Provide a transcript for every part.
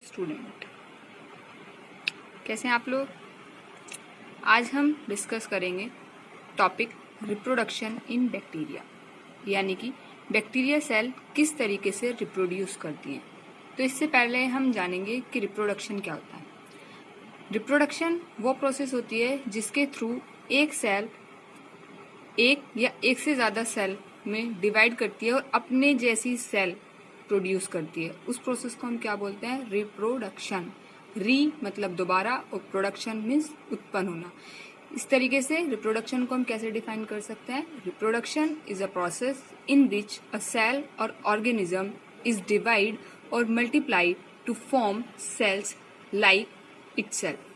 Student. कैसे हैं आप लोग? आज हम डिस्कस करेंगे टॉपिक रिप्रोडक्शन इन बैक्टीरिया, यानी कि बैक्टीरिया सेल किस तरीके से रिप्रोड्यूस करती हैं। तो इससे पहले हम जानेंगे कि रिप्रोडक्शन क्या होता है। रिप्रोडक्शन वो प्रोसेस होती है जिसके थ्रू एक सेल एक या एक से ज़्यादा सेल में डिवाइड करती है और अपने जैसी सेल प्रोड्यूस करती है। उस प्रोसेस को हम क्या बोलते हैं? रिप्रोडक्शन। री मतलब दोबारा और प्रोडक्शन मीन्स उत्पन्न होना। इस तरीके से रिप्रोडक्शन को हम कैसे डिफाइन कर सकते हैं? Reproduction is a process in which a cell और ऑर्गेनिज्म इज डिवाइड और multiply to form cells like itself.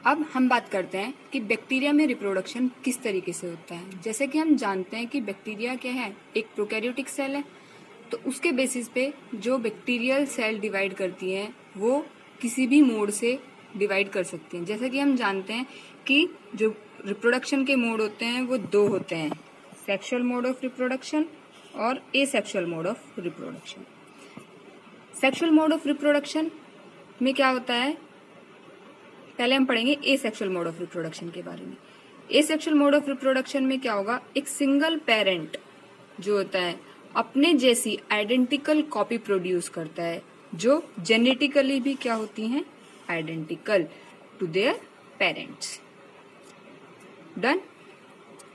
अब हम बात करते हैं कि बैक्टीरिया में रिप्रोडक्शन किस तरीके से होता है। जैसे कि हम जानते हैं कि बैक्टीरिया क्या है, एक प्रोकैरियोटिक सेल है। तो उसके बेसिस पे जो बैक्टीरियल सेल डिवाइड करती हैं वो किसी भी मोड से डिवाइड कर सकती हैं। जैसे कि हम जानते हैं कि जो रिप्रोडक्शन के मोड होते हैं वो दो होते हैं, सेक्सुअल मोड ऑफ रिप्रोडक्शन और asexual mode of reproduction. Sexual mode of reproduction में क्या होता है, पहले हम पढ़ेंगे एसेक्सुअल मोड ऑफ रिप्रोडक्शन के बारे में। एसेक्सुअल मोड ऑफ रिप्रोडक्शन में क्या होगा, एक सिंगल पेरेंट जो होता है अपने जैसी आइडेंटिकल कॉपी प्रोड्यूस करता है, जो जेनेटिकली भी क्या होती हैं, identical to their parents. Done.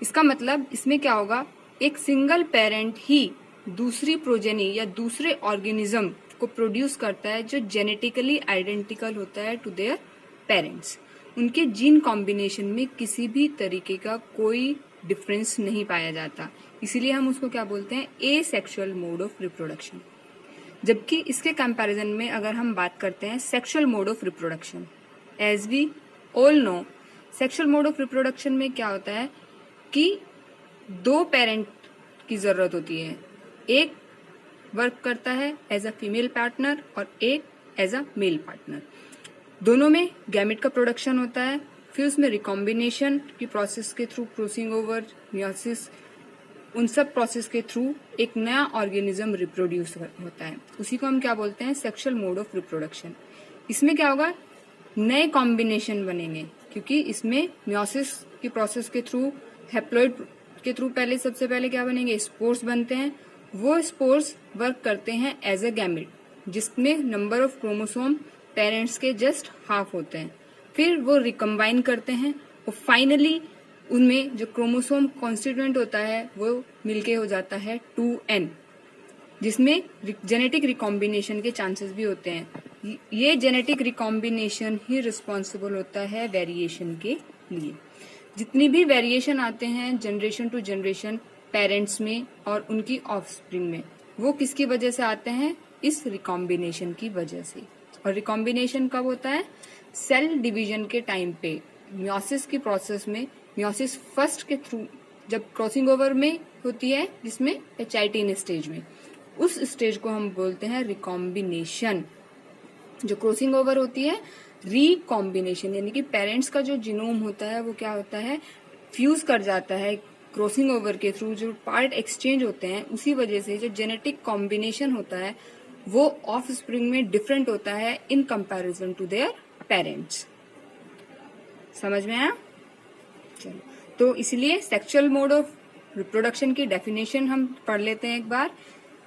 इसका मतलब इसमें क्या होगा, एक सिंगल पेरेंट ही दूसरी प्रोजेनी या दूसरे ऑर्गेनिज्म को प्रोड्यूस करता है जो जेनेटिकली आइडेंटिकल होता है टू देयर पेरेंट्स। उनके जीन कॉम्बिनेशन में किसी भी तरीके का कोई डिफरेंस नहीं पाया जाता, इसीलिए हम उसको क्या बोलते हैं, एसेक्सुअल मोड ऑफ रिप्रोडक्शन। जबकि इसके कंपैरिजन में अगर हम बात करते हैं sexual mode of reproduction, as we all know, sexual mode of reproduction में क्या होता है कि दो पेरेंट की जरूरत होती है। एक वर्क करता है एज अ फीमेल पार्टनर और एक एज अ मेल पार्टनर। दोनों में गैमेट का प्रोडक्शन होता है, फिर उसमें रिकॉम्बिनेशन की प्रोसेस के थ्रू, क्रॉसिंग ओवर, मियोसिस, उन सब प्रोसेस के थ्रू एक नया ऑर्गेनिज्म रिप्रोड्यूस होता है। उसी को हम क्या बोलते हैं, सेक्सुअल मोड ऑफ रिप्रोडक्शन। इसमें क्या होगा, नए कॉम्बिनेशन बनेंगे, क्योंकि इसमें मियोसिस की प्रोसेस के थ्रू, हैप्लॉइड के थ्रू पहले सबसे पहले क्या बनेंगे, स्पोर्स बनते हैं। वो स्पोर्स वर्क करते हैं एज अ गैमेट, जिसमें नंबर ऑफ क्रोमोसोम पेरेंट्स के जस्ट हाफ होते हैं। फिर वो रिकम्बाइन करते हैं और फाइनली उनमें जो क्रोमोसोम कॉन्स्टिट्यूएंट होता है वो मिलके हो जाता है 2n, जिसमें जेनेटिक रिकॉम्बिनेशन के चांसेस भी होते हैं। ये जेनेटिक रिकॉम्बिनेशन ही रिस्पॉन्सिबल होता है वेरिएशन के लिए। जितनी भी वेरिएशन आते हैं जनरेशन टू जनरेशन पेरेंट्स में और उनकी ऑफस्प्रिंग में, वो किसकी वजह से आते हैं, इस रिकॉम्बिनेशन की वजह से। और रिकॉम्बिनेशन कब होता है, सेल डिवीजन के टाइम पे, मियोसिस की प्रोसेस में, मियोसिस फर्स्ट के थ्रू जब क्रॉसिंग ओवर में होती है, जिसमें एच स्टेज में, उस स्टेज को हम बोलते हैं रिकॉम्बिनेशन। जो क्रॉसिंग ओवर होती है, रिकॉम्बिनेशन, यानी कि पेरेंट्स का जो जीनोम होता है वो क्या होता है, फ्यूज कर जाता है क्रॉसिंग ओवर के थ्रू। जो पार्ट एक्सचेंज होते हैं उसी वजह से जो जेनेटिक कॉम्बिनेशन होता है वो ऑफ स्प्रिंग में डिफरेंट होता है in comparison to their parents. समझ में आया? चलो, तो इसलिए सेक्सुअल मोड ऑफ रिप्रोडक्शन की डेफिनेशन हम पढ़ लेते हैं एक बार।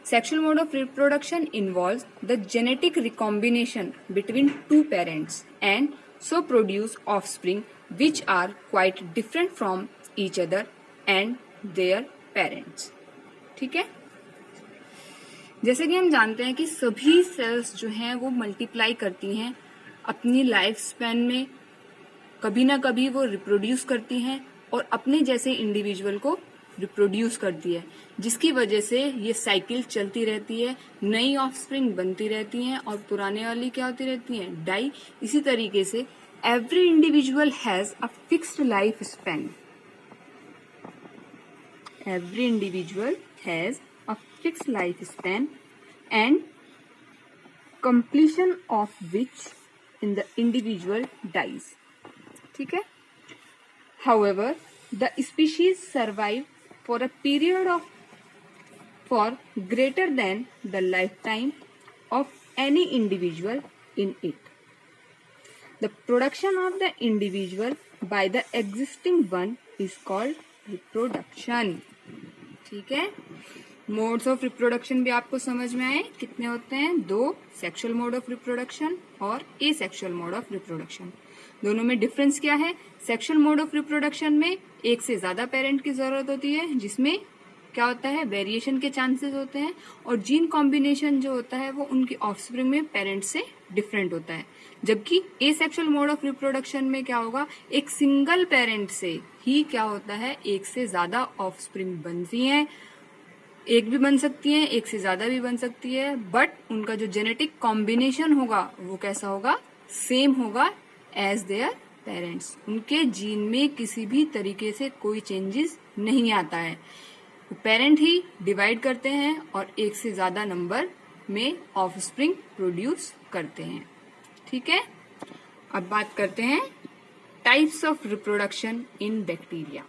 Sexual mode of reproduction involves the genetic recombination between two parents and so produce offspring which are quite different from each other and their parents. ठीक है। जैसे कि हम जानते हैं कि सभी सेल्स जो हैं वो मल्टीप्लाई करती हैं अपनी लाइफ स्पैन में, कभी ना कभी वो रिप्रोड्यूस करती हैं और अपने जैसे इंडिविजुअल को रिप्रोड्यूस करती है, जिसकी वजह से ये साइकिल चलती रहती है, नई ऑफस्प्रिंग बनती रहती हैं और पुराने वाली क्या होती रहती हैं, डाई। इसी तरीके से every individual has a fixed life span. Every individual has a fixed lifespan and completion of which in the individual dies. ठीक है। However, the species survive for a period of for greater than the lifetime of any individual in it. The production of the individual by the existing one is called reproduction. ठीक है, modes of reproduction भी आपको समझ में आए कितने होते हैं, 2, सेक्सुअल मोड ऑफ रिप्रोडक्शन और एसेक्सुअल मोड ऑफ रिप्रोडक्शन। दोनों में डिफरेंस क्या है? सेक्सुअल मोड ऑफ रिप्रोडक्शन में एक से ज्यादा पेरेंट की जरूरत होती है, जिसमें क्या होता है, वेरिएशन के चांसेस होते हैं, और जीन कॉम्बिनेशन जो होता है वो उनकी ऑफस्प्रिंग में पेरेंट से डिफरेंट होता है। जबकि एसेक्सुअल मोड ऑफ रिप्रोडक्शन में क्या होगा, एक सिंगल पेरेंट से ही क्या होता है, एक से ज्यादा ऑफस्प्रिंग बनती हैं, एक भी बन सकती है, एक से ज्यादा भी बन सकती है, बट उनका जो जेनेटिक कॉम्बिनेशन होगा वो कैसा होगा, सेम होगा एज देयर पेरेंट्स। उनके जीन में किसी भी तरीके से कोई चेंजेस नहीं आता है, पेरेंट ही डिवाइड करते हैं और एक से ज्यादा नंबर में ऑफस्प्रिंग प्रोड्यूस करते हैं। ठीक है, अब बात करते हैं types of reproduction in bacteria,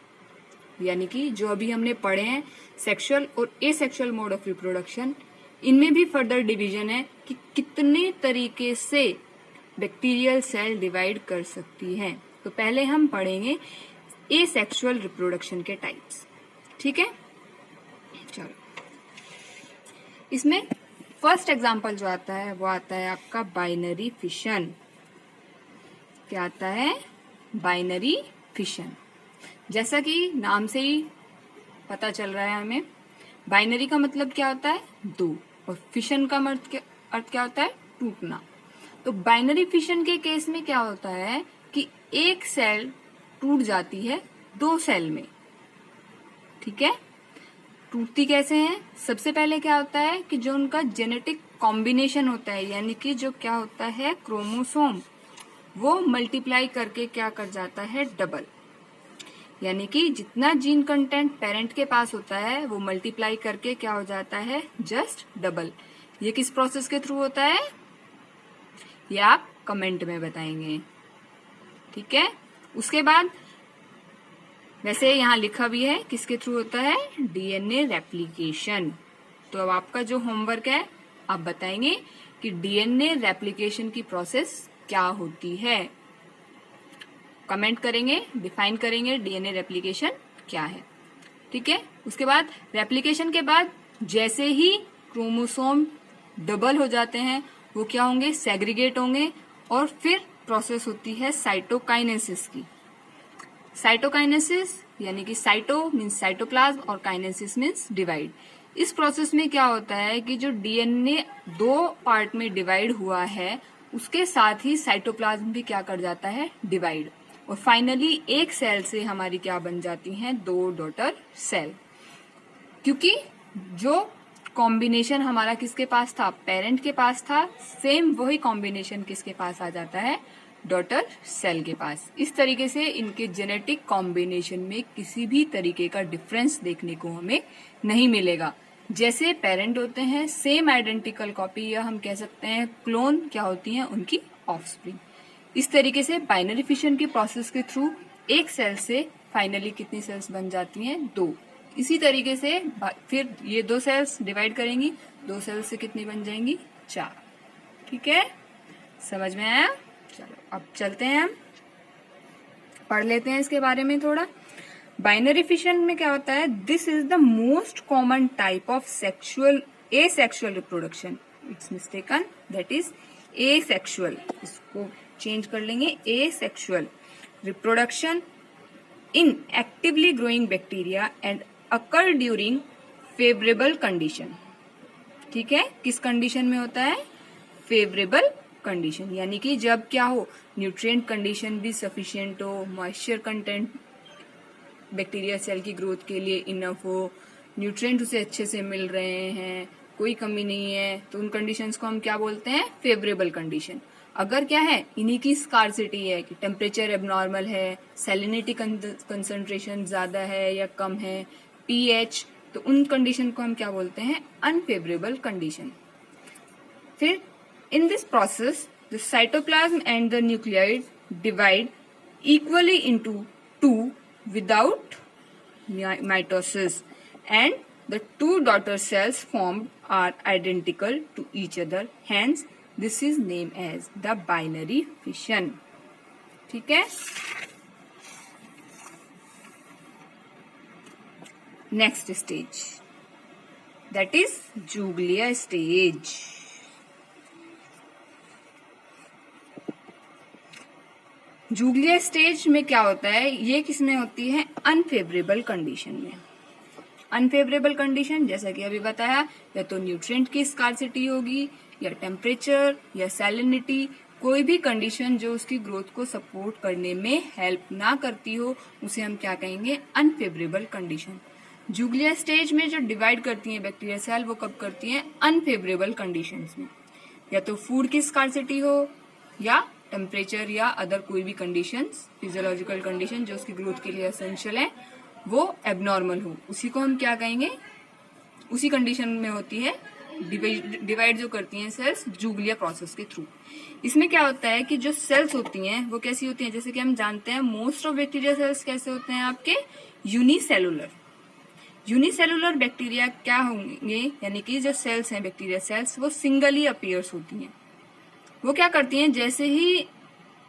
यानी कि जो अभी हमने पढ़े हैं सेक्सुअल और एसेक्सुअल मोड ऑफ रिप्रोडक्शन, इनमें भी फर्दर डिवीजन है कि कितने तरीके से बैक्टीरियल सेल डिवाइड कर सकती है। तो पहले हम पढ़ेंगे एसेक्सुअल रिप्रोडक्शन के टाइप्स। ठीक है, चलो इसमें फर्स्ट एग्जांपल जो आता है वो आता है आपका बाइनरी फिशन। क्या आता है? Binary fission. जैसा कि नाम से ही पता चल रहा है हमें, बाइनरी का मतलब क्या होता है, 2, और फिशन का अर्थ क्या होता है, टूटना। तो बाइनरी फिशन के केस में क्या होता है कि एक सेल टूट जाती है 2 सेल में। ठीक है, टूटती कैसे हैं? सबसे पहले क्या होता है कि जो उनका जेनेटिक कॉम्बिनेशन होता है, यानी कि जो क्या होता है क्रोमोसोम, वो मल्टीप्लाई करके क्या कर जाता है, डबल। यानी कि जितना जीन कंटेंट पेरेंट के पास होता है वो मल्टीप्लाई करके क्या हो जाता है, जस्ट डबल। ये किस प्रोसेस के थ्रू होता है, ये आप कमेंट में बताएंगे। ठीक है, उसके बाद वैसे यहाँ लिखा भी है किसके थ्रू होता है, डीएनए रेप्लिकेशन। तो अब आपका जो होमवर्क है, आप बताएंगे कि डीएनए रेप्लिकेशन की प्रोसेस क्या होती है। कमेंट करेंगे, डिफाइन करेंगे डीएनए रेप्लिकेशन क्या है। ठीक है, उसके बाद रेप्लिकेशन के बाद जैसे ही क्रोमोसोम डबल हो जाते हैं वो क्या होंगे, सेग्रीगेट होंगे, और फिर प्रोसेस होती है साइटोकाइनेसिस की। साइटोकाइनेसिस यानी कि साइटो मीन्स साइटोप्लाज्म और काइनेसिस मीन्स डिवाइड। इस प्रोसेस में क्या होता है कि जो डीएनए 2 पार्ट में डिवाइड हुआ है उसके साथ ही साइटोप्लाज्म भी क्या कर जाता है, डिवाइड, और फाइनली एक सेल से हमारी क्या बन जाती हैं, 2 डॉटर सेल। क्योंकि जो कॉम्बिनेशन हमारा किसके पास था, पेरेंट के पास था, सेम वही कॉम्बिनेशन किसके पास आ जाता है, डॉटर सेल के पास। इस तरीके से इनके जेनेटिक कॉम्बिनेशन में किसी भी तरीके का डिफरेंस देखने को हमें नहीं मिलेगा। जैसे पेरेंट होते हैं सेम आइडेंटिकल कॉपी, या हम कह सकते हैं क्लोन क्या होती हैं, उनकी ऑफस्प्रिंग। इस तरीके से बाइनरी फिशन की प्रोसेस के थ्रू एक सेल से फाइनली कितनी सेल्स बन जाती हैं, 2। इसी तरीके से फिर ये 2 सेल्स डिवाइड करेंगी, 2 सेल्स से कितनी बन जाएंगी, 4। ठीक है, समझ में आया? चलो अब चलते हैं, हम पढ़ लेते हैं इसके बारे में थोड़ा। बाइनरी फिशन में क्या होता है, this is the most common type of sexual asexual reproduction. It's mistaken, that is asexual. इसको चेंज कर लेंगे, asexual reproduction in actively growing bacteria and occur during favourable condition. ठीक है, किस कंडीशन में होता है, फेवरेबल कंडीशन, यानी कि जब क्या हो, न्यूट्रिएंट कंडीशन भी सफिशिएंट हो, मॉइस्चर कंटेंट बैक्टीरिया सेल की ग्रोथ के लिए इनफ हो, न्यूट्रिएंट उसे अच्छे से मिल रहे हैं, कोई कमी नहीं है, तो उन कंडीशंस को हम क्या बोलते हैं, फेवरेबल कंडीशन। अगर क्या है, इन्हीं की स्कार्सिटी है कि टेम्परेचर एबनॉर्मल है, सैलिनिटी कंसंट्रेशन ज्यादा है या कम है, पीएच, तो उन कंडीशन को हम क्या बोलते हैं, अनफेवरेबल कंडीशन। फिर in this process the cytoplasm and the nuclei divide equally into 2 without mitosis, and the 2 daughter cells formed are identical to each other, hence this is name as the binary fission. ठीक है। Next stage that is जूगलिया stage. जूगलिया stage में क्या होता है, ये किसमें होती है, अनफेवरेबल कंडीशन में। अनफेवरेबल कंडीशन जैसा कि अभी बताया, या तो न्यूट्रिएंट की स्कार्सिटी होगी, या टेम्परेचर, या सैलिनिटी, कोई भी कंडीशन जो उसकी ग्रोथ को सपोर्ट करने में हेल्प ना करती हो, उसे हम क्या कहेंगे, अनफेवरेबल कंडीशन। जूगलिया स्टेज में जो डिवाइड करती हैं बैक्टीरिया सेल, वो कब करती हैं, अनफेवरेबल कंडीशंस में। या तो फूड की स्कार्सिटी हो, या टेम्परेचर, या अदर कोई भी कंडीशंस, फिजियोलॉजिकल कंडीशन जो उसकी ग्रोथ के लिए एसेंशियल है, वो एबनॉर्मल हो, उसी को हम क्या कहेंगे, उसी कंडीशन में होती है डिवाइड जो करती हैं सेल्स जूगलिया प्रोसेस के थ्रू। इसमें क्या होता है कि जो सेल्स होती हैं वो कैसी होती हैं, जैसे कि हम जानते हैं मोस्ट ऑफ बैक्टीरिया सेल्स कैसे होते हैं आपके, यूनिसेलुलर। यूनिसेलुलर बैक्टीरिया क्या होंगे, यानी कि जो सेल्स हैं बैक्टीरिया सेल्स, वो सिंगली अपीयर्स होती हैं। वो क्या करती हैं, जैसे ही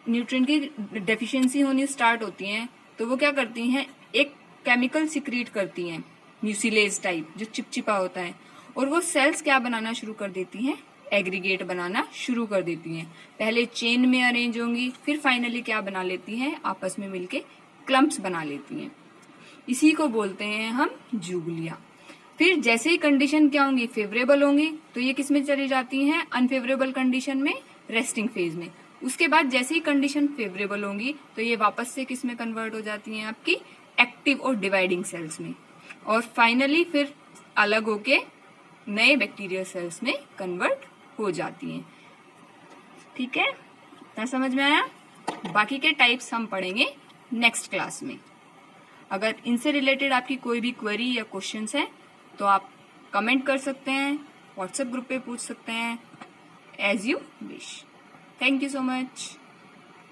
न्यूट्रिएंट की डेफिशिएंसी होनी स्टार्ट होती है, तो वो क्या करती हैं, एक केमिकल सिक्रीट करती हैं, म्यूसिलेज टाइप, जो चिपचिपा होता है, और वो सेल्स क्या बनाना शुरू कर देती हैं, एग्रीगेट बनाना शुरू कर देती हैं। पहले चेन में अरेंज होंगी, फिर फाइनली क्या बना लेती हैं, आपस में मिलके क्लम्प्स बना लेती हैं। इसी को बोलते हैं हम जूगलिया। फिर जैसे ही कंडीशन क्या होंगी, फेवरेबल होंगी, तो ये किस में चली जाती हैं, अनफेवरेबल कंडीशन में, रेस्टिंग फेज में। उसके बाद जैसे ही कंडीशन फेवरेबल होंगी, तो ये वापस से किस में कन्वर्ट हो जाती हैं, आपकी एक्टिव और डिवाइडिंग सेल्स में, और फाइनली फिर अलग होके नए बैक्टीरियल सेल्स में कन्वर्ट हो जाती हैं। ठीक है, क्या समझ में आया? बाकी के टाइप्स हम पढ़ेंगे नेक्स्ट क्लास में। अगर इनसे रिलेटेड आपकी कोई भी क्वेरी या क्वेश्चंस है तो आप कमेंट कर सकते हैं, व्हाट्सएप ग्रुप पे पूछ सकते हैं, as you wish. Thank you so much.